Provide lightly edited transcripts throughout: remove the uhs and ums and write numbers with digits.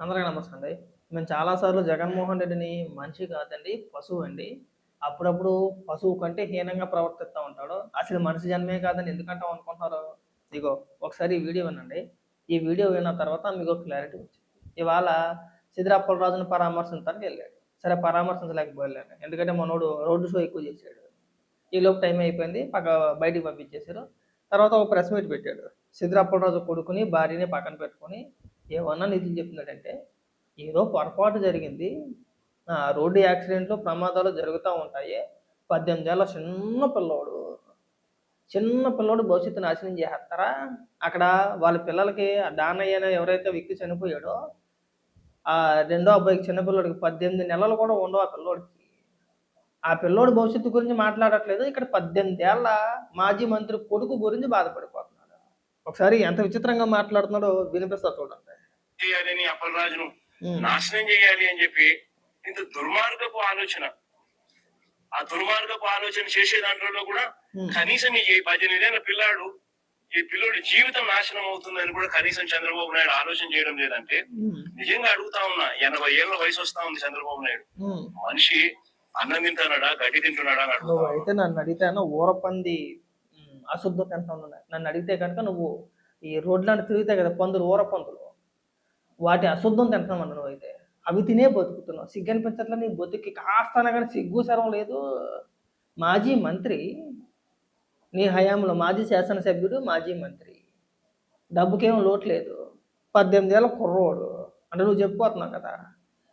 అందరికీ నమస్తే అండి. మేము చాలా సార్లు జగన్మోహన్ రెడ్డిని మనిషి కాదండి, పశువు అండి. అప్పుడప్పుడు పశువు కంటే హీనంగా ప్రవర్తిస్తా ఉంటాడు. అసలు మనిషి జన్మే కాదని ఎందుకంటాం అనుకుంటున్నారు? ఇగో ఒకసారి ఈ వీడియో వినండి. ఈ వీడియో విన్న తర్వాత మీకు క్లారిటీ వచ్చింది. ఇవాళ సిద్దిరాప్పలరాజుని పరామర్శించడానికి వెళ్ళాడు. సరే పరామర్శించలేకపోయాడు. ఎందుకంటే మనోడు రోడ్డు షో ఎక్కువ చేశాడు. ఈలోపు టైం అయిపోయింది. బయటికి పంపించేశారు. తర్వాత ఒక ప్రెస్ మీట్ పెట్టాడు. సిద్దిరాప్పలరాజు కొడుకుని, భార్యని పక్కన పెట్టుకొని ఏమన్నా నిధులు చెప్తున్నాడంటే, ఏదో పొరపాటు జరిగింది. రోడ్డు యాక్సిడెంట్లు, ప్రమాదాలు జరుగుతూ ఉంటాయి. 18 ఏళ్ల చిన్న పిల్లోడు భవిష్యత్తు నాశనం చేసేస్తారా? అక్కడ వాళ్ళ పిల్లలకి ఆ దానయ్య అనే ఎవరైతే వ్యక్తి చనిపోయాడో, ఆ రెండో అబ్బాయికి చిన్న పిల్లోడికి 18 నెలలు కూడా ఉండవు ఆ పిల్లోడికి. ఆ పిల్లోడి భవిష్యత్తు గురించి మాట్లాడట్లేదు. ఇక్కడ 18 ఏళ్ల మాజీ మంత్రి కొడుకు గురించి బాధపడిపోతున్నాడు. ఒకసారి ఎంత విచిత్రంగా మాట్లాడుతున్నాడో వినిపిస్తా చూడండి. చేయాలని అప్పలరాజును నాశనం చేయాలి అని చెప్పి ఇంత దుర్మార్గపు ఆలోచన. ఆ దుర్మార్గపు ఆలోచన చేసే దాంట్లో కూడా కనీసం ఈ 18 ఏళ్ల పిల్లాడు ఈ పిల్లోడి జీవితం నాశనం అవుతుందని కూడా కనీసం చంద్రబాబు నాయుడు ఆలోచన చేయడం లేదంటే నిజంగా అడుగుతా ఉన్నా. 80 ఏళ్ల వయసు వస్తా ఉంది చంద్రబాబు నాయుడు. మనిషి అన్నం తింటున్నాడా, గడ్డి తింటున్నాడా అని నువ్వు అయితే నన్ను అడిగితే ఊరపంది అశుద్ధత తింటాను. నన్ను అడిగితే కనుక నువ్వు ఈ రోడ్లను తిరుగుతాయి కదా పందులు, ఊరపందులు, వాటి అశుద్ధం తింటున్నావు నువ్వు అయితే. అవి తినే బతుకుతున్నావు. సిగ్గు అనిపించట్లా నీ బతుకి కాస్తానా కానీ సిగ్గు సరం లేదు. మాజీ మంత్రి, నీ హయాంలో మాజీ శాసనసభ్యుడు, మాజీ మంత్రి, డబ్బుకేం లోటు లేదు. 18 ఏళ్ళ కుర్రోడు అంటే నువ్వు చెప్పుకోతున్నావు కదా.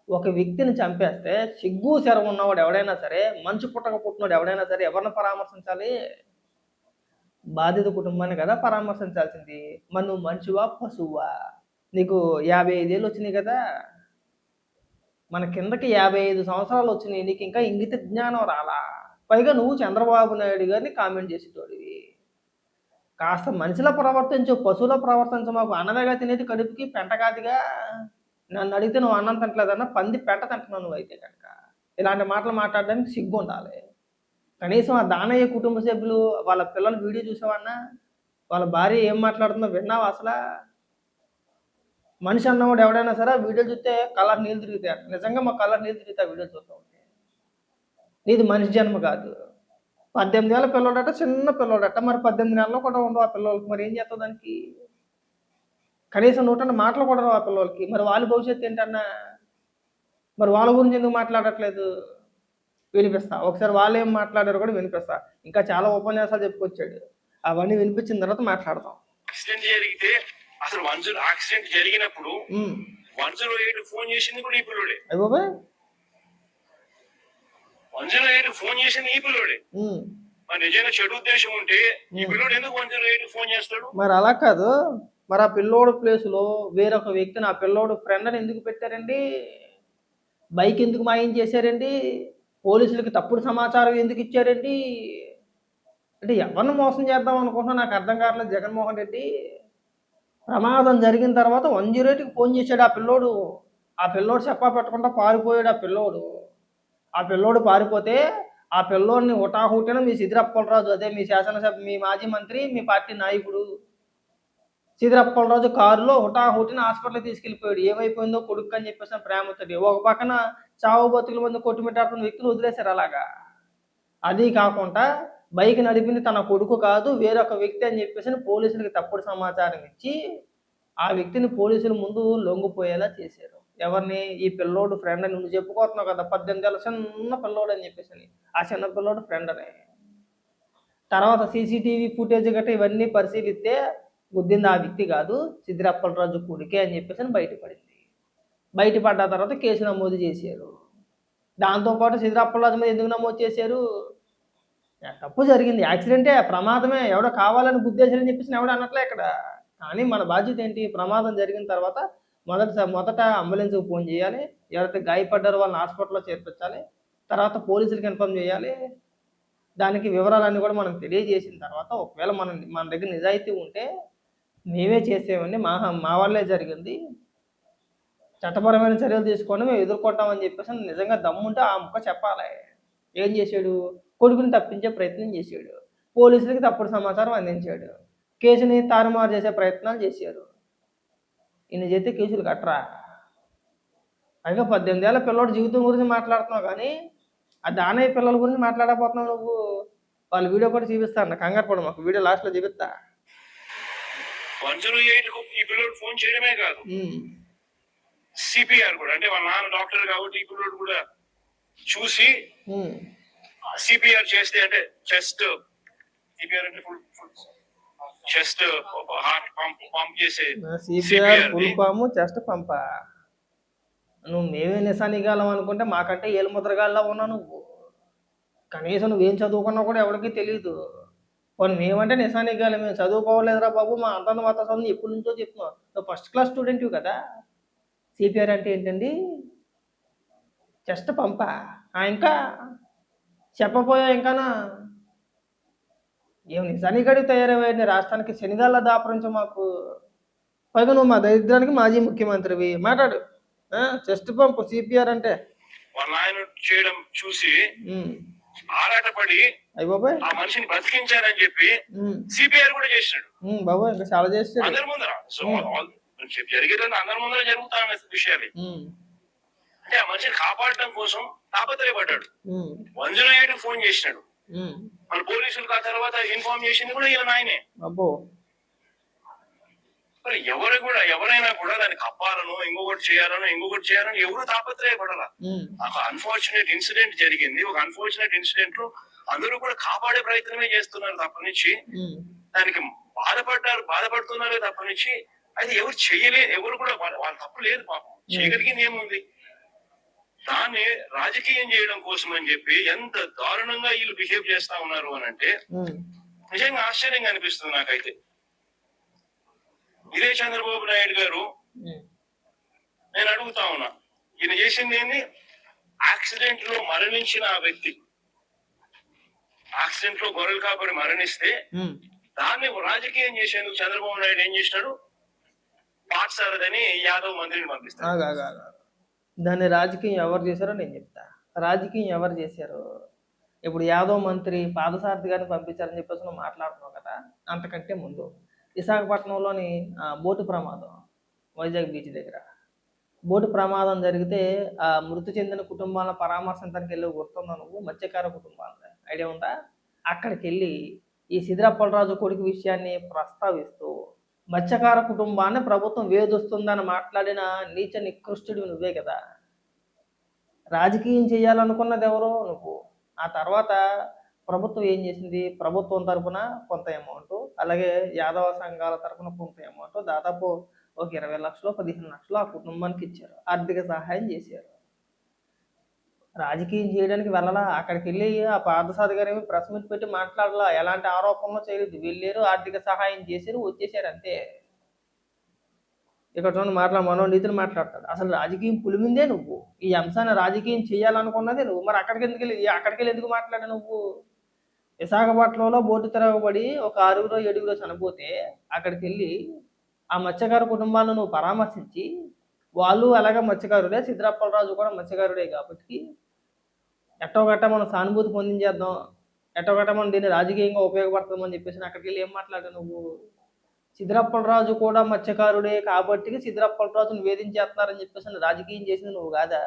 ఒక వ్యక్తిని చంపేస్తే సిగ్గు శరం ఉన్నవాడు ఎవడైనా సరే, మంచు పుట్టక పుట్టినోడు ఎవడైనా సరే ఎవరిని పరామర్శించాలి? బాధిత కుటుంబాన్ని కదా పరామర్శించాల్సింది. మరి నువ్వు మనిషివా, పశువా? నీకు 55 ఏళ్ళు వచ్చినాయి కదా. మన కిందకి 55 సంవత్సరాలు వచ్చినాయి. నీకు ఇంకా ఇంగిత జ్ఞానం రాలా. పైగా నువ్వు చంద్రబాబు నాయుడు గారిని కామెంట్ చేసేటోడివి. కాస్త మనిషిలా ప్రవర్తించు, పశువులా ప్రవర్తించు. మాకు అన్నమేగా తినేది, కడుపుకి పెంట కాదుగా. నన్ను అడిగితే నువ్వు అన్నం తింటలేదన్నా, పంది పెంట తింటున్నావు నువ్వు అయితే కనుక. ఇలాంటి మాటలు మాట్లాడడానికి సిగ్గు ఉండాలి. కనీసం ఆ దానయ్య కుటుంబ సభ్యులు వాళ్ళ పిల్లల వీడియో చూసావన్నా? వాళ్ళ భార్య ఏం మాట్లాడుతుందో విన్నావా అసలు? మనిషి అన్నవాడు ఎవడైనా సరే వీడియో చూస్తే కళ్ళకి నీళ్ళు తిరుగుతాయి. నిజంగా మా కళ్ళకి నీళ్ళు తిరుగుతాయి వీడియో చూస్తూ ఉంటే. నీది మనిషి జన్మ కాదు. 18 ఏళ్ళ పిల్లోడట, చిన్న పిల్లోడట. మరి 18 నెలలు కూడా ఉండవు ఆ పిల్లలకి. మరి ఏం చేస్తావు దానికి? కనీసం నూటన్న మాటలు కూడా రావు ఆ పిల్లలకి. మరి వాళ్ళ భవిష్యత్తు ఏంటన్నా? మరి వాళ్ళ గురించి ఎందుకు మాట్లాడట్లేదు? వినిపిస్తా. ఒకసారి వాళ్ళు ఏం మాట్లాడారో కూడా వినిపిస్తా. ఇంకా చాలా ఉపన్యాసాలు చెప్పుకొచ్చాడు. అవన్నీ వినిపించిన తర్వాత మాట్లాడదాం. యాక్సిడెంట్ జరిగితే అసలు యాక్సిడెంట్ జరిగినప్పుడు 108 ఫోన్ చేసింది కూడా ఈ పిల్లోడే. అయ్య బాబాయ్, 108 ఫోన్ చేసింది ఈ పిల్లోడే. మరి నిజంగా చెడు ఉద్దేశం ఉంటే ఈ పిల్లోడు ఎందుకు 108 ఫోన్ చేస్తాడు? మరి అలా కాదు. మరి ఆ పిల్లోడు ప్లేసులో వేరొక వ్యక్తిని, ఆ పిల్లోడు ఫ్రెండ్ని ఎందుకు పెట్టారండి? బైక్ ఎందుకు మాయం చేశారండి? పోలీసులకి తప్పుడు సమాచారం ఎందుకు ఇచ్చారండి? అంటే ఎవరిని మోసం చేద్దాం అనుకుంటున్నా నాకు అర్థం కావట్లేదు జగన్మోహన్ రెడ్డి. ప్రమాదం జరిగిన తర్వాత 108కి ఫోన్ చేశాడు ఆ పిల్లోడు. ఆ పిల్లోడు చెప్పా పెట్టకుండా పారిపోయాడు ఆ పిల్లోడు. ఆ పిల్లోడు పారిపోతే ఆ పిల్లోడిని హుటాహుటిన మీ సిద్దిరాప్పలరాజు, అదే మీ శాసనసభ, మీ మాజీ మంత్రి, మీ పార్టీ నాయకుడు సిద్దిరాప్పలరాజు కారులో హుటాహుటిన హాస్పిటల్కి తీసుకెళ్ళిపోయాడు. ఏమైపోయిందో కొడుకు అని చెప్పేసి ప్రేమతోటి. ఒక పక్కన చావు బతుకుల మంది కొట్టుమిట్టాడుతున్న వ్యక్తులు వదిలేశారు అలాగా. అది కాకుండా బైక్ నడిపింది తన కొడుకు కాదు వేరొక వ్యక్తి అని చెప్పేసి పోలీసులకు తప్పుడు సమాచారం ఇచ్చి ఆ వ్యక్తిని పోలీసుల ముందు లొంగిపోయేలా చేశారు. ఎవరిని? ఈ పిల్లోడు ఫ్రెండ్ అని నువ్వు చెప్పుకోతున్నావు కదా, 18 ఏళ్ళ చిన్న పిల్లోడు అని చెప్పేసి. ఆ చిన్న పిల్లోడు ఫ్రెండ్ అని. తర్వాత సీసీటీవీ ఫుటేజ్ గట్రా ఇవన్నీ పరిశీలిస్తే గుద్దింది ఆ వ్యక్తి కాదు, సిద్దిరాప్పలరాజు కొడుకే అని చెప్పేసి బయటపడింది. బయటపడ్డ తర్వాత కేసు నమోదు చేశారు. దాంతోపాటు సిద్దిరాప్పలరాజు మీద ఎందుకు నమోదు చేశారు? తప్పు జరిగింది, యాక్సిడెంటే, ప్రమాదమే, ఎవడో కావాలని గుద్దేశారని చెప్పేసి ఎవడో అనట్లే ఇక్కడ. కానీ మన బాధ్యత ఏంటి? ప్రమాదం జరిగిన తర్వాత మొదట అంబులెన్స్కి ఫోన్ చేయాలి. ఎవరైతే గాయపడ్డారో వాళ్ళని హాస్పిటల్లో చేర్పించాలి. తర్వాత పోలీసులకు ఇన్ఫార్మ్ చేయాలి. దానికి వివరాలన్నీ కూడా మనం తెలియజేసిన తర్వాత ఒకవేళ మన దగ్గర నిజాయితీ ఉంటే మేమే చేసేవండి, మా వల్లే జరిగింది, చట్టపరమైన చర్యలు తీసుకొని మేము ఎదుర్కొంటామని చెప్పేసి నిజంగా దమ్ముంటే ఆ ముక్క చెప్పాలి. ఏం చేశాడు? కొడుకుని తప్పించే ప్రయత్నం చేశాడు. పోలీసులకి తప్పుడు సమాచారం అందించాడు. కేసుని తారుమారు చేసే ప్రయత్నాలు చేశారు. ఇన్ని చేస్తే కేసులు కట్టరా? పైగా 18 ఏళ్ల పిల్లోడి జీవితం గురించి మాట్లాడుతున్నావు కానీ ఆ దానయ్య పిల్లల గురించి మాట్లాడకపోతున్నావు నువ్వు. వాళ్ళ వీడియో కూడా చూపిస్తాను, కంగారు పడు, మాకు వీడియో లాస్ట్లో చూపిస్తా. 108 కు ఈ పిల్లోడు ఫోన్ చేయడమే కాదు, సిపిఆర్ కూడా, అంటే వాళ్ళ నాన్న డాక్టర్ కాబట్టి ఈ పిల్లోడు కూడా చూసి సిపిఆర్ చేస్తే, అంటే చెస్ట్ సిపిఆర్ అంటే ఫుల్ చెస్ట్ హార్ట్ పంప్ చేసే సిపిఆర్ ఫుల్ ఫామ్ చెస్ట్ పంప. నువ్వు మేమే నిశానిగాలం అనుకుంటే మాకంటే ఏలు ముద్రగాల్లా ఉన్నావు నువ్వు. కనీసం నువ్వేం చదువుకున్నా కూడా ఎవరికి తెలియదు. కొన్ని మేమంటే నిశానిగాలి, మేము చదువుకోవలేదురా బాబు, మా అంతంత మాత చదువు ఎప్పటి నుంచో చెప్తున్నావు. నువ్వు ఫస్ట్ క్లాస్ స్టూడెంట్వి కదా. సిపిఆర్ అంటే ఏంటండి? చెస్ట్ పంప. ఇంకా చెప్పపోయా ఇంకానా? ఏం నిజానికడికి తయారయ్యాడు రాష్ట్రానికి శనిగాళ్ళ దాపరించు మాకు. పైగా నువ్వు మా దరిద్రానికి మాజీ ముఖ్యమంత్రివి, మాట్లాడు. చెస్ట్ పంపు సిపిఆర్ అంటే. వాళ్ళ ఆయన చేయడం చూసి ఆరాటపడి బాబాయ్ ఆ మనిషిని బతికించారని చెప్పి సిపిఆర్ కూడా చేసినాడు. బాబాయ్ ఇంకా చాలా చేస్తాడు అందరి ముందర. సో జరిగేదని అందరి ముందర జరుగుతా విషయాలు. అంటే ఆ మనిషిని కాపాడటం కోసం తాపత్రయపడ్డాడు. 108 ఫోన్ చేసినాడు. మన పోలీసులకు ఆ తర్వాత ఇన్ఫార్మ్ చేసింది కూడా ఈయన ఆయనే. మరి ఎవరైనా కూడా దాన్ని కప్పాలనో ఇంకొకటి చేయాలనో ఎవరు తాపత్రయపడాల. ఒక అన్ఫార్చునేట్ ఇన్సిడెంట్ జరిగింది. ఒక అన్ఫార్చునేట్ ఇన్సిడెంట్ లో అందరూ కూడా కాపాడే ప్రయత్నమే చేస్తున్నారు తప్పనిచ్చి, దానికి బాధపడుతున్నారు తప్పనిచ్చి అది ఎవరు చేయలేదు. ఎవరు కూడా వాళ్ళ తప్పు లేదు, పాపం చేయగలిగింది ఏముంది. దాన్ని రాజకీయం చేయడం కోసం అని చెప్పి ఎంత దారుణంగా వీళ్ళు బిహేవ్ చేస్తా ఉన్నారు అని అంటే నిజంగా ఆశ్చర్యంగా అనిపిస్తుంది నాకైతే. ఇదే చంద్రబాబు నాయుడు గారు, నేను అడుగుతా ఉన్నా, ఈయన చేసింది ఏంది? యాక్సిడెంట్ లో మరణించిన ఆ వ్యక్తి, యాక్సిడెంట్ లో గొర్రెలు కాపరి మరణిస్తే దాన్ని రాజకీయం చేసేందుకు చంద్రబాబు నాయుడు ఏం చేసినాడు? పాఠశాలని యాదవ్ మంత్రిని పంపిస్తాడు. దాన్ని రాజకీయం ఎవరు చేశారో నేను చెప్తా. రాజకీయం ఎవరు చేశారు? ఇప్పుడు యాదవ్ మంత్రి పాదసారథి గారిని పంపించారని చెప్పేసి నువ్వు మాట్లాడుతున్నావు కదా. అంతకంటే ముందు విశాఖపట్నంలోని బోటు ప్రమాదం, వైజాగ్ బీచ్ దగ్గర బోటు ప్రమాదం జరిగితే ఆ మృతి చెందిన కుటుంబాలను పరామర్శించడానికి వెళ్ళి గుర్తుందా నువ్వు? మత్స్యకార కుటుంబాలని ఐడియా ఉందా? అక్కడికి వెళ్ళి ఈ సిద్దిరాపల్లరాజు కొడుకు విషయాన్ని ప్రస్తావిస్తూ మత్స్యకార కుటుంబాన్ని ప్రభుత్వం వేధిస్తుందని మాట్లాడిన నీచ నికృష్టుడివి నువ్వే కదా. రాజకీయం చేయాలనుకున్నది ఎవరో నువ్వు. ఆ తర్వాత ప్రభుత్వం ఏం చేసింది? ప్రభుత్వం తరఫున కొంత అమౌంట్, అలాగే యాదవ సంఘాల తరఫున కొంత అమౌంట్, దాదాపు ఒక 20 లక్షలు 15 లక్షలు ఆ కుటుంబానికి ఇచ్చారు, ఆర్థిక సహాయం చేశారు. రాజకీయం చేయడానికి వెళ్ళాలా. అక్కడికి వెళ్ళి ఆ పార్థసారథి గారు ఏమి ప్రెస్ మీట్ పెట్టి మాట్లాడాలా, ఎలాంటి ఆరోపణలు చేయలేదు. వెళ్ళారు, ఆర్థిక సహాయం చేశారు, వచ్చేసారు అంతే. ఇక్కడ చూడండి మనోనీతిని మాట్లాడతాడు. అసలు రాజకీయం పులిమిందే నువ్వు. ఈ అంశాన్ని రాజకీయం చేయాలనుకున్నదే నువ్వు. మరి అక్కడికి వెళ్ళి ఎందుకు మాట్లాడా నువ్వు? విశాఖపట్నంలో బోటు తిరగబడి ఒక 6 7 చనిపోతే అక్కడికి వెళ్ళి ఆ మత్స్యకారు కుటుంబాలను నువ్వు పరామర్శించి, వాళ్ళు అలాగే మత్స్యకారుడే, సిద్దిరాపల్లరాజు కూడా మత్స్యకారుడే కాబట్టి ఎట్టోగట్ట మనం సానుభూతి పొందించేద్దాం, ఎట్టోగట్ట మనం దీన్ని రాజకీయంగా ఉపయోగపడుతుందని చెప్పేసి అక్కడికి వెళ్ళి ఏం మాట్లాడావు నువ్వు? సిద్దిరాపల్లరాజు కూడా మత్స్యకారుడే కాబట్టి సిద్దిరాపల్లరాజును వేధించేస్తున్నారని చెప్పేసి రాజకీయం చేసింది నువ్వు కాదా?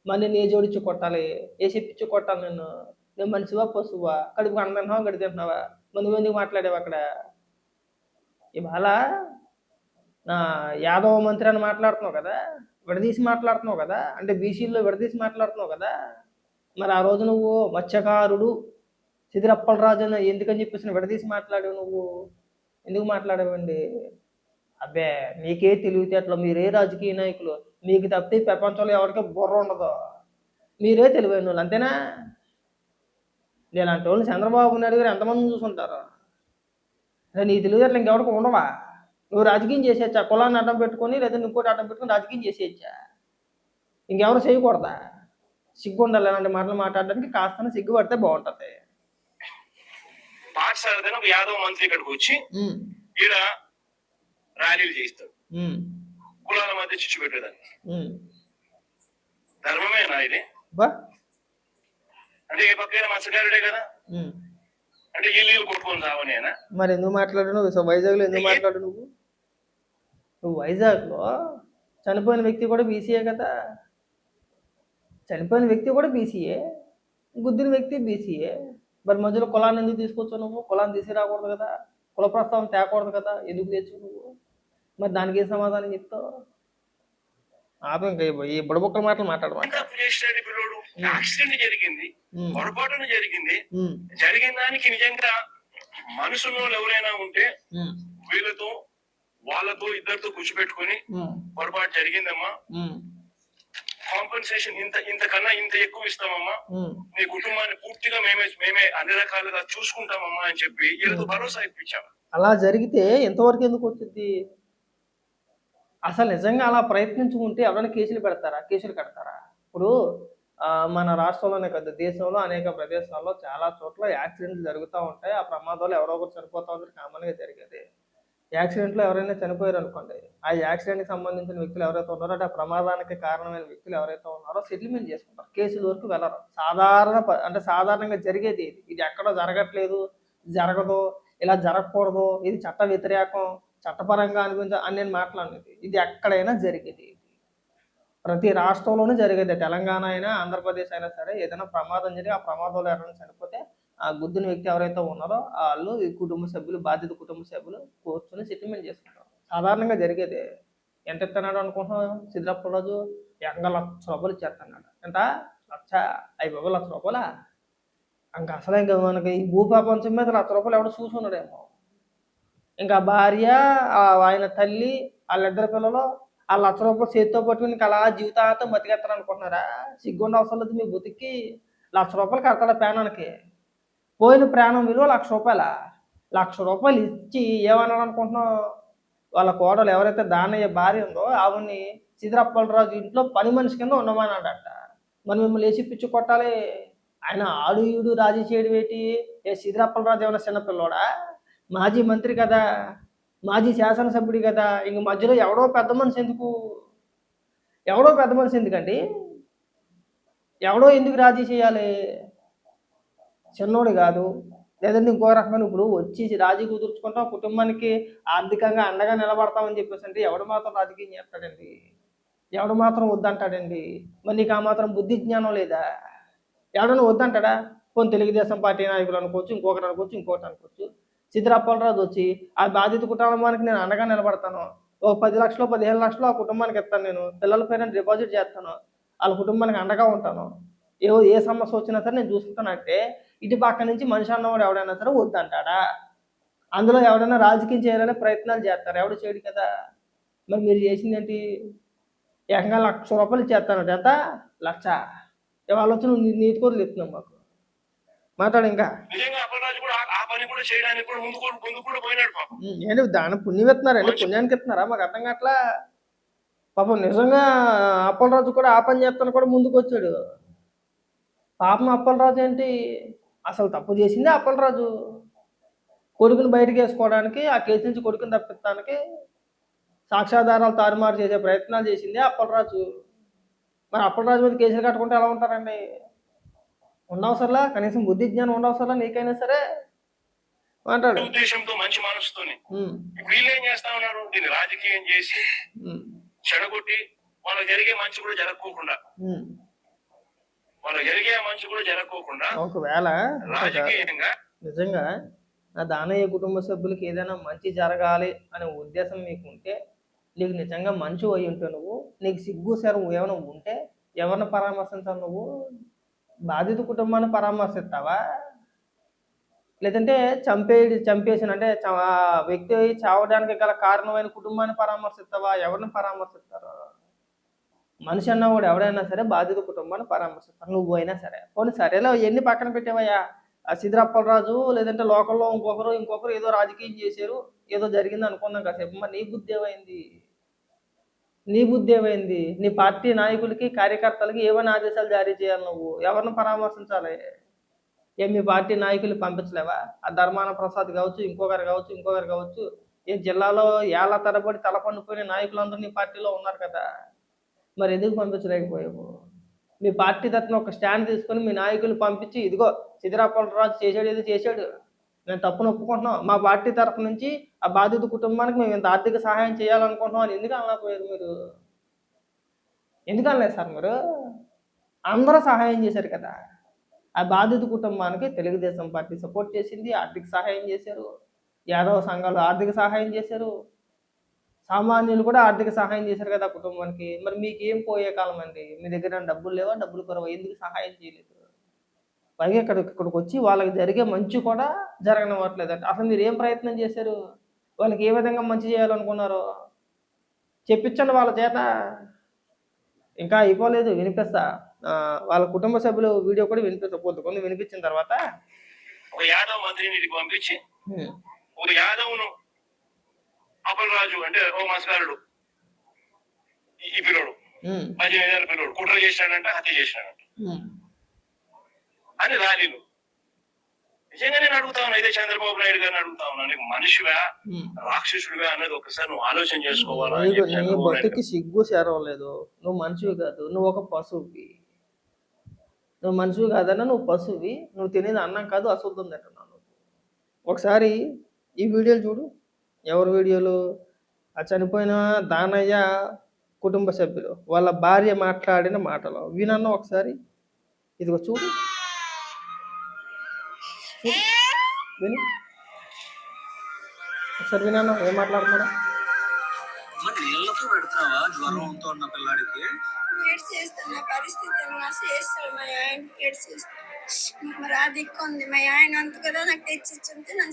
మళ్ళీ నీ జోడించి కొట్టాలి, ఏ చెప్పించి కొట్టాలి నేను మనిషివా పశువా? కడుపు అన్నం తింటున్నావా గడి తింటున్నావా? నువ్వు ఎందుకు మాట్లాడేవు అక్కడ? ఇవాళ నా యాదవ మంత్రి అని మాట్లాడుతున్నావు కదా, విడదీసి మాట్లాడుతున్నావు కదా, అంటే బీసీల్లో విడదీసి మాట్లాడుతున్నావు కదా. మరి ఆ రోజు నువ్వు మత్స్యకారుడు సిద్దిరాపల్లరాజు అని ఎందుకని చెప్పేసి విడదీసి మాట్లాడావు నువ్వు? ఎందుకు మాట్లాడావండి? అబ్బే మీకే తెలివితేటలు, మీరే రాజకీయ నాయకులు, మీకు తప్పితే ప్రపంచంలో ఎవరికీ బుర్ర ఉండదు, మీరే తెలివైన వాళ్ళు అంతేనా? నేనంటే వాళ్ళు చంద్రబాబు నాయుడు గారు ఎంతమంది చూసుంటారు? నీ తెలివితేటలు ఇంకెవరికి ఉండవా? నువ్వు రాజకీయం చేసేయచ్చా? కులాన్ని అడ్డం పెట్టుకొని లేదా ఇంకోటి అడ్డం పెట్టుకొని రాజకీయం చేసేయచ్చా? ఇంకెవరు చేయకూడదా? సిగ్గు ఉండాలి అలాంటి మాటలు మాట్లాడడానికి. కాస్త సిగ్గుపడితే బాగుంటది. పాఠశాల ఒక యాదవ్ మంత్రి ఇక్కడికి వచ్చి ఈడ ర్యాలీలు చేయిస్తాడు, కులాల మధ్య చిచ్చు పెట్టేదాన్ని. ధర్మమేనా ఇది? అంటే ఏ పక్కన మత్స్యకారుడే కదా, అంటే ఇల్లు కొట్టుకొని రావనేనా? మరి ఎందుకు మాట్లాడు నువ్వు? వైజాగ్ లో ఎందుకు మాట్లాడు నువ్వు? వైజాగ్ లో చనిపోయిన వ్యక్తి కూడా బీసీఏ కదా. చనిపోయిన వ్యక్తి కూడా బీసీఏ, గుద్దిన వ్యక్తి బీసీఏ. మరి మధ్యలో కులాన్ని ఎందుకు తీసుకొచ్చావు నువ్వు? కులాన్ని తీసుకురాకూడదు కదా, కుల ప్రస్తావన తేకూడదు కదా, ఎందుకు తెచ్చావు నువ్వు? మరి దానికి ఏం సమాధానం చెప్తావు? ఆపే ఇంకా ఈ బుడబుక్కల మాటలు మాట్లాడమా. తప్పు చేసినాడు పిల్లోడు, యాక్సిడెంట్ జరిగింది, పొరపాటున జరిగింది. జరిగిన దానికి నిజంగా మనసులో ఎవరైనా ఉంటే వీళ్ళతో వాళ్ళతో ఇద్దరితో కూర్చోబెట్టుకొని పొరపాటు జరిగిందమ్మా, కాంపెన్సేషన్ ఇంతకన్నా ఇంత ఎక్కువ ఇస్తామమ్మా, నీ కుటుంబాన్ని పూర్తిగా మేమే అన్ని రకాలుగా చూసుకుంటామమ్మా అని చెప్పి వీళ్ళతో భరోసా ఇప్పించాం. అలా జరిగితే ఎంతవరకు ఎందుకు వచ్చింది? అసలు నిజంగా అలా ప్రయత్నించుకుంటే ఎవరైనా కేసులు పెడతారా, కేసులు కడతారా? ఇప్పుడు మన రాష్ట్రంలోనే కాదు, దేశంలో అనేక ప్రదేశాల్లో చాలా చోట్ల యాక్సిడెంట్లు జరుగుతూ ఉంటాయి. ఆ ప్రమాదాలు ఎవరో ఒకరు చనిపోతూ ఉంటారు, కామన్గా జరిగేది. యాక్సిడెంట్లో ఎవరైనా చనిపోయారు అనుకోండి, ఆ యాక్సిడెంట్కి సంబంధించిన వ్యక్తులు ఎవరైతే ఉన్నారో, అంటే ఆ ప్రమాదానికి కారణమైన వ్యక్తులు ఎవరైతే ఉన్నారో సెటిల్మెంట్ చేసుకుంటారు, కేసుల వరకు వెళ్ళరు. సాధారణంగా జరిగేది ఇది ఎక్కడో జరగట్లేదు, జరగదు, ఇలా జరగకూడదు, ఇది చట్ట వ్యతిరేకం, చట్టపరంగా అని నేను మాట్లాడేది. ఇది ఎక్కడైనా జరిగేది, ప్రతి రాష్ట్రంలోనూ జరిగేది. తెలంగాణ అయినా ఆంధ్రప్రదేశ్ అయినా సరే, ఏదైనా ప్రమాదం జరిగి ఆ ప్రమాదంలో ఎవరైనా చనిపోతే ఆ గుద్దిన వ్యక్తి ఎవరైతే ఉన్నారో వాళ్ళు ఈ కుటుంబ సభ్యులు, బాధిత కుటుంబ సభ్యులు కూర్చొని సెటిల్మెంట్ చేసుకుంటారు. సాధారణంగా జరిగేది. ఎంత ఇస్తున్నాడు అనుకుంటున్నాం? సిద్ధప్పరాజు ఏకంగా ₹1,00,000 ఇచ్చేస్తున్నాడు. ఎంత? ₹1,00,000. ఇంకా అసలు ఇంకా మనకి ఈ భూప్రపంచం మీద ₹1,00,000 ఎవడో చూసుకున్నాడేమో. ఇంకా భార్య, ఆయన తల్లి, వాళ్ళిద్దరు పిల్లలు ఆ ₹1,00,000 చేతితో పట్టుకుని ఇంకా అలా జీవితాంతం బతికేస్తారు అనుకుంటున్నారా? సిగ్గుండ అవసరం లేదు మీ బతికి. ₹1,00,000 కడతాడా ప్రాణానికి? పోయిన ప్రాణం విలువ ₹1,00,000. ₹1,00,000 ఇచ్చి ఏమన్నాడు అనుకుంటున్నావు? వాళ్ళ కోడలు ఎవరైతే దానయ్య భార్య ఉందో ఆవిడ్ని సీతారామరాజు ఇంట్లో పని మనిషి కింద ఉండమన్నాడట. మరి మిమ్మల్ని వేసి పిచ్చి కొట్టాలి. ఆయన ఆడు ఈడు రాజీ చేయడం ఏంటి? సీతారామరాజు ఏమైనా చిన్నపిల్లోడా? మాజీ మంత్రి కదా, మాజీ శాసనసభ్యుడు కదా, ఇంక మధ్యలో ఎవడో పెద్ద మనిషి ఎందుకు? ఎవడో పెద్ద మనిషి ఎందుకండి? ఎవడో ఎందుకు రాజీ చేయాలి? చిన్నోడు కాదు, లేదంటే ఇంకో రకమైన ఇప్పుడు వచ్చి రాజీ కుదుర్చుకుంటాం, కుటుంబానికి ఆర్థికంగా అండగా నిలబడతామని చెప్పేసి అంటే ఎవడు మాత్రం రాజకీయం చేస్తాడండి? ఎవడు మాత్రం వద్దంటాడండి? మరి నీకు ఆ మాత్రం బుద్ధి జ్ఞానం లేదా? ఎవడన్నా వద్దంటాడా? కొన్ని తెలుగుదేశం పార్టీ నాయకులు అనుకోవచ్చు, ఇంకొకటి అనుకోవచ్చు, ఇంకోటి అనుకోవచ్చు. సీతారామరాజు వచ్చి ఆ బాధిత కుటుంబానికి నేను అండగా నిలబడతాను, ఓ 10 లక్షలు 15 లక్షలు ఆ కుటుంబానికి ఇస్తాను, నేను పిల్లల పేరు డిపాజిట్ చేస్తాను, వాళ్ళ కుటుంబానికి అండగా ఉంటాను, ఏ సమస్య వచ్చినా సరే నేను చూసుకుంటానంటే ఇటు పక్క నుంచి మనిషి అన్నవాడు ఎవడైనా సరే వద్దంటాడా? అందులో ఎవడైనా రాజకీయం చేయాలనే ప్రయత్నాలు చేస్తారు, ఎవడు చేయడు కదా. మరి మీరు చేసింది ఏంటి? ఏకంగా ₹1,00,000 ఇచ్చేస్తానంటే ఎంత? 1,00,000. ఇవాళ వచ్చి నువ్వు నీతి కోరులు చెప్తున్నావు మాకు. మాట్లాడు ఇంకా. ఏంటి దాని పుణ్యం ఇస్తున్నారండి? పుణ్యానికి ఇస్తున్నారా? మాకు అర్థం కావట్లా. పాపం నిజంగా అప్పలరాజు కూడా ఆ పని చేస్తాను కూడా ముందుకు వచ్చాడు. పాపం అప్పలరాజు ఏంటి, అసలు తప్పు చేసిందే అప్పలరాజు. కొడుకుని బయటకు వేసుకోవడానికి, ఆ కేసు నుంచి కొడుకుని తప్పించడానికి సాక్ష్యాధారాలు తారుమారు చేసే ప్రయత్నాలు చేసిందే అప్పలరాజు. మరి అప్పలరాజు మీద కేసులు కట్టుకుంటే ఎలా ఉంటారండి? ఉండవసరలా, కనీసం బుద్ధి జ్ఞానం ఉండవసరలా నీకైనా సరే. మాట్లాడు. ఉద్దేశంతో మంచి మనసుతోని వీళ్ళు ఏం చేస్తా ఉన్నారు, దీన్ని రాజకీయం చేసి చెడగొట్టి వాళ్ళకి జరిగే మంచి కూడా జరగకోకుండా ఒకవేళ రాజకీయంగా నిజంగా నా దానయ్య కుటుంబ సభ్యులకి ఏదైనా మంచి జరగాలి అనే ఉద్దేశం మీకు ఉంటే, నీకు నిజంగా మంచి అయి ఉంటే, నువ్వు నీకు సిగ్గు శరం ఏమైనా ఉంటే ఎవరిని పరామర్శించావు? నువ్వు బాధిత కుటుంబాన్ని పరామర్శిస్తావా? లేదంటే చంపేసిన అంటే వ్యక్తి చావడానికి గల కారణమైన కుటుంబాన్ని పరామర్శిస్తావా? ఎవరిని పరామర్శిస్తారు? మనిషి అన్నవాడు ఎవడైనా సరే బాధిత కుటుంబాన్ని పరామర్శిస్తారు, నువ్వు అయినా సరే. పోనీ సరేలా ఎన్ని పక్కన పెట్టావయ్యా? సీతారామరాజు లేదంటే లోకల్లో ఇంకొకరు ఏదో రాజకీయం చేశారు, ఏదో జరిగింది అనుకున్నాం కాసేపు. మరి నీ బుద్ధి ఏమైంది? నీ పార్టీ నాయకులకి, కార్యకర్తలకి ఏమైనా ఆదేశాలు జారీ చేయాలి? నువ్వు ఎవరిని పరామర్శించాలి? మీ పార్టీ నాయకులు పంపించలేవా? ఆ ధర్మాన ప్రసాద్ కావచ్చు, ఇంకొకరు కావచ్చు, ఏ జిల్లాలో ఏళ్ల తరబడి తలపండిపోయిన నాయకులందరూ నీ పార్టీలో ఉన్నారు కదా, మరి ఎందుకు పంపించలేకపోయావు? మీ పార్టీ తరఫున ఒక స్టాండ్ తీసుకొని మీ నాయకులు పంపించి, ఇదిగో సీతారామరాజు చేశాడు, నేను తప్పును ఒప్పుకుంటున్నాం, మా పార్టీ తరఫు నుంచి ఆ బాధిత కుటుంబానికి మేము ఇంత ఆర్థిక సహాయం చేయాలనుకుంటున్నాం అని ఎందుకు అనలేకపోయారు మీరు? ఎందుకనలేదు సార్ మీరు? అందరూ సహాయం చేశారు కదా! ఆ బాధిత కుటుంబానికి తెలుగుదేశం పార్టీ సపోర్ట్ చేసింది. ఆర్థిక సహాయం చేశారు. యాదవ సంఘాలు ఆర్థిక సహాయం చేశారు. సామాన్యులు కూడా ఆర్థిక సహాయం చేశారు కదా ఆ కుటుంబానికి. మరి మీకేం పోయే కాలం అండి? మీ దగ్గర డబ్బులు లేవా? డబ్బులు కొరవా? ఎందుకు సహాయం చేయలేదు? పైగా ఇక్కడికొచ్చి వాళ్ళకి జరిగే మంచి కూడా జరగనివ్వట్లేదంట. అసలు మీరేం ప్రయత్నం చేశారు? వాళ్ళకి ఏ విధంగా మంచి చేయాలనుకున్నారో చెప్పించండి వాళ్ళ చేత. ఇంకా అయిపోలేదు వినిపిస్తా. వాళ్ళ కుటుంబ సభ్యులు వీడియో కూడా వినిపిస్తా. కొంతమంది వినిపించిన తర్వాత ఒక యాదవ్ మంత్రిని ఇంటికి పంపించి హ్మ్. ఒక యాదవ్ను అప్పలరాజు అంటే ఓ మస్కారుడు ఈ పిల్లోడు హ్మ్. 18 ఏళ్ళ పిల్లోడు కుట్ర చేశాడంట, హత్య చేశాడంట హ్మ్. అని ర్యాలీలు. నిజంగా నేను అడుగుతా ఉన్నా, ఇదే చంద్రబాబు నాయుడు గారిని అడుగుతా ఉన్నా, నీకు మనిషివా హ్మ్. రాక్షసుడివా అన్నది ఒకసారి నువ్వు ఆలోచన చేసుకోవాలా అని నీకు చెప్పి నీ చంద్రబాబు నాయుడు బతుక్కి గారు. సిగ్గు శరం లేదు. నువ్వు మనిషివి కాదు. నువ్వు ఒక పశువువి. నువ్వు మనిషివి కాదన్నా నువ్వు పశువువి. నువ్వు తినేది అన్నం కాదు అశుద్ధం తింటున్నావు నువ్వు. ఒకసారి ఈ వీడియోలు చూడు. ఎవరి వీడియోలు? ఆ చనిపోయిన దానయ్య కుటుంబ సభ్యులు వాళ్ళ భార్య మాట్లాడిన మాటలు వినన్నా ఒకసారి. ఇదిగో చూడు. చూడు. విను. ఒకసారి వినన్నా ఏం మాట్లాడుతున్నాడా? మరి నీళ్ళతో పెడుతున్నావా జ్వరంతో ఉన్న పిల్లాడికి? ఏడ్చేస్తున్న పరిస్థితి నా చేస్తాడు మా ఆయన ఏడ్చేస్తాడు. మరి ఆ దిక్కు ఉంది మా ఆయన అంత కదా నాకు తెచ్చిచ్చుంటే నా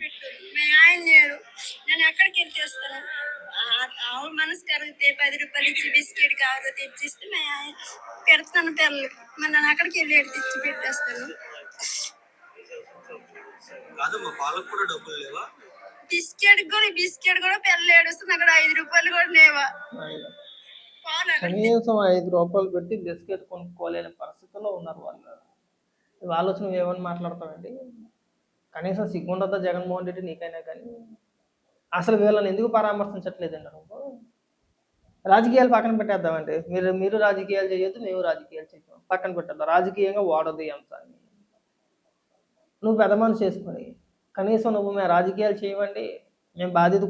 పెట్టాడు. మా ఆయన లేడు, నేను ఎక్కడికి వెళ్ళి తెస్తాను? ఆవు మనసు కరిగితే 10 రూపాయలు ఇచ్చి బిస్కెట్ కావాలో తెచ్చిస్తే మా ఆయన పెడతాను పిల్లలకి. మరి నేను అక్కడికి వెళ్ళి తెచ్చి పెట్టేస్తాను. కాదు మా పాలకు కూడా డబ్బులు లేవా? బిస్కెట్ కూడా పిల్లలు ఏడుస్తుంది. అక్కడ 5 రూపాయలు కూడా లేవా? కనీసం 5 రూపాయలు పెట్టి బిస్కెట్ కొనుక్కోలేని పరిస్థితుల్లో ఉన్నారు వాళ్ళు. వాళ్ళ వచ్చి నువ్వేమని మాట్లాడతావండి? కనీసం సిగ్గుండదా జగన్మోహన్ రెడ్డి నీకైనా కానీ? అసలు వీళ్ళని ఎందుకు పరామర్శించట్లేదండి నువ్వు? రాజకీయాలు పక్కన పెట్టేద్దామండి. మీరు రాజకీయాలు చేయొద్దు, మేము రాజకీయాలు చేద్దాం. పక్కన పెట్టేద్దాం. రాజకీయంగా వాడదు ఈ అంశాన్ని. నువ్వు పెద్ద మనిషి చేసుకొని కనీసం నువ్వు మేము రాజకీయాలు చేయమండి, మేము బాధిత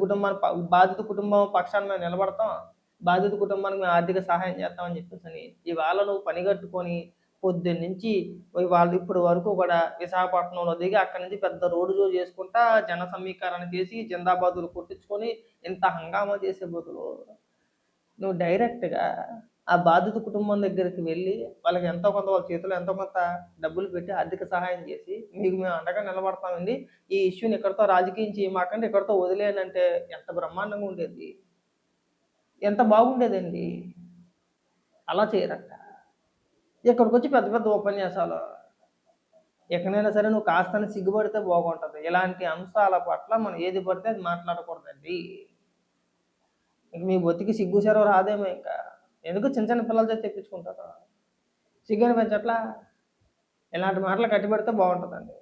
కుటుంబం పక్షాన మేము నిలబడతాం, బాధిత కుటుంబానికి మేము ఆర్థిక సహాయం చేస్తామని చెప్పేసి ఇవాళ నువ్వు పని కట్టుకొని పొద్దున్నుంచి వాళ్ళు ఇప్పుడు వరకు కూడా విశాఖపట్నంలో దిగి అక్కడి నుంచి పెద్ద రోడ్డు షో చేసుకుంటా జన సమీకరణ చేసి జిందాబాదులు కొట్టించుకొని ఇంత హంగామా చేసే బదులు నువ్వు డైరెక్ట్గా ఆ బాధిత కుటుంబం దగ్గరికి వెళ్ళి వాళ్ళకి ఎంతో కొంత వాళ్ళ చేతిలో ఎంతో కొంత డబ్బులు పెట్టి ఆర్థిక సహాయం చేసి మీకు మేము అండగా నిలబడతామండి, ఈ ఇష్యూని ఇక్కడితో రాజకీయం చేయమాకండి, ఇక్కడితో వదిలేనంటే ఎంత బ్రహ్మాండంగా ఉండేది, ఎంత బాగుండేదండి. అలా చేయరంట. ఇక్కడికి వచ్చి పెద్ద పెద్ద ఉపన్యాసాలు. ఎక్కడైనా సరే నువ్వు కాస్త సిగ్గుపడితే బాగుంటుంది. ఇలాంటి అంశాల పట్ల మనం ఏది పడితే అది మాట్లాడకూడదండి. ఇంక మీ బొత్తికి సిగ్గు చెరవ రాదేమో ఇంకా. ఎందుకు చిన్న చిన్న పిల్లల చేత తెప్పించుకుంటారు? సిగ్గుని పెంచట్లా? ఇలాంటి మాటలు కట్టిపెడితే బాగుంటుందండి.